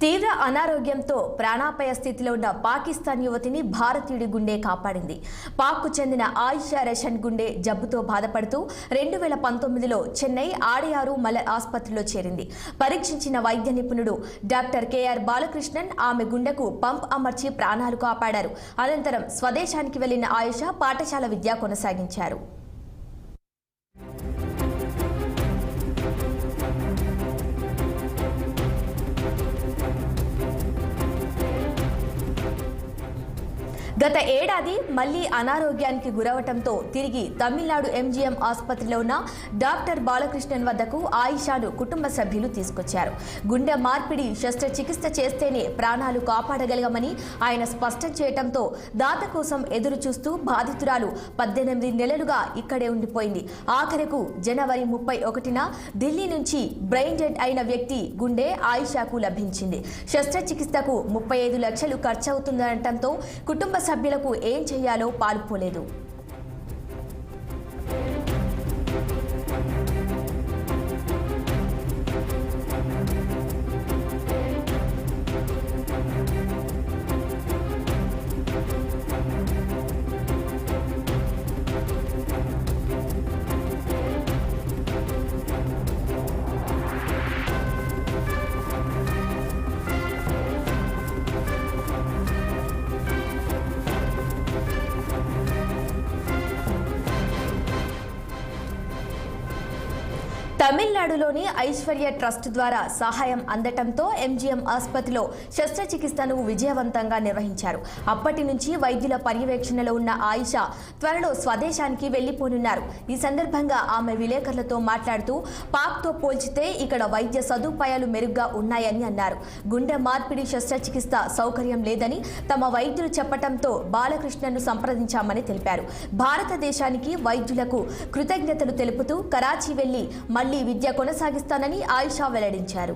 తీవ్ర అనారోగ్యంతో ప్రాణాపాయ స్థితిలో ఉన్న పాకిస్తాన్ యువతిని భారతీయుడి గుండె కాపాడింది. పాక్కు చెందిన ఆయిషా రెషన్ గుండె జబ్బుతో బాధపడుతూ 2019లో చెన్నై ఆడియారు మలర్ ఆసుపత్రిలో చేరింది. పరీక్షించిన వైద్య నిపుణుడు డాక్టర్ కెఆర్ బాలకృష్ణన్ ఆమె గుండెకు పంప్ అమర్చి ప్రాణాలు కాపాడారు. అనంతరం స్వదేశానికి వెళ్లిన ఆయిషా పాఠశాల విద్య కొనసాగించారు. గత ఏడాది మళ్లీ అనారోగ్యానికి గురవటంతో తిరిగి తమిళనాడు ఎంజీఎం ఆసుపత్రిలో ఉన్న డాక్టర్ బాలకృష్ణన్ వద్దకు ఆయిషాను కుటుంబ సభ్యులు తీసుకొచ్చారు. గుండె మార్పిడి శస్త్రచికిత్స చేస్తేనే ప్రాణాలు కాపాడగలగమని ఆయన స్పష్టం చేయడంతో దాత కోసం ఎదురు చూస్తూ బాధితురాలు 18 నెలలుగా ఇక్కడే ఉండిపోయింది. ఆఖరకు జనవరి 31న ఢిల్లీ నుంచి బ్రెయిన్ డెడ్ అయిన వ్యక్తి గుండె ఆయిషాకు లభించింది. శస్త్రచికిత్సకు 35 లక్షలు ఖర్చవుతుందనటంతో కుటుంబ సభ్యులకు ఏం చేయాలో పాలుపోలేదు. తమిళనాడులోని ఐశ్వర్య ట్రస్ట్ ద్వారా సహాయం అందటంతో ఎంజీఎం ఆసుపత్రిలో శస్త్రచికిత్సను విజయవంతంగా నిర్వహించారు. అప్పటి నుంచి వైద్యుల పర్యవేక్షణలో ఉన్న ఆయిషా త్వరలో స్వదేశానికి వెళ్లిపోనున్నారు. ఈ సందర్భంగా ఆమె విలేకరులతో మాట్లాడుతూ పాక్తో పోల్చితే ఇక్కడ వైద్య సదుపాయాలు మెరుగ్గా ఉన్నాయని అన్నారు. గుండె మార్పిడి శస్త్రచికిత్స సౌకర్యం లేదని తమ వైద్యులు చెప్పడంతో బాలకృష్ణను సంప్రదించామని తెలిపారు. భారతదేశానికి వైద్యులకు కృతజ్ఞతలు తెలుపుతూ కరాచీ వెళ్లి మళ్లీ విద్య కొనసాగిస్తానని ఆయిషా వెల్లడించారు.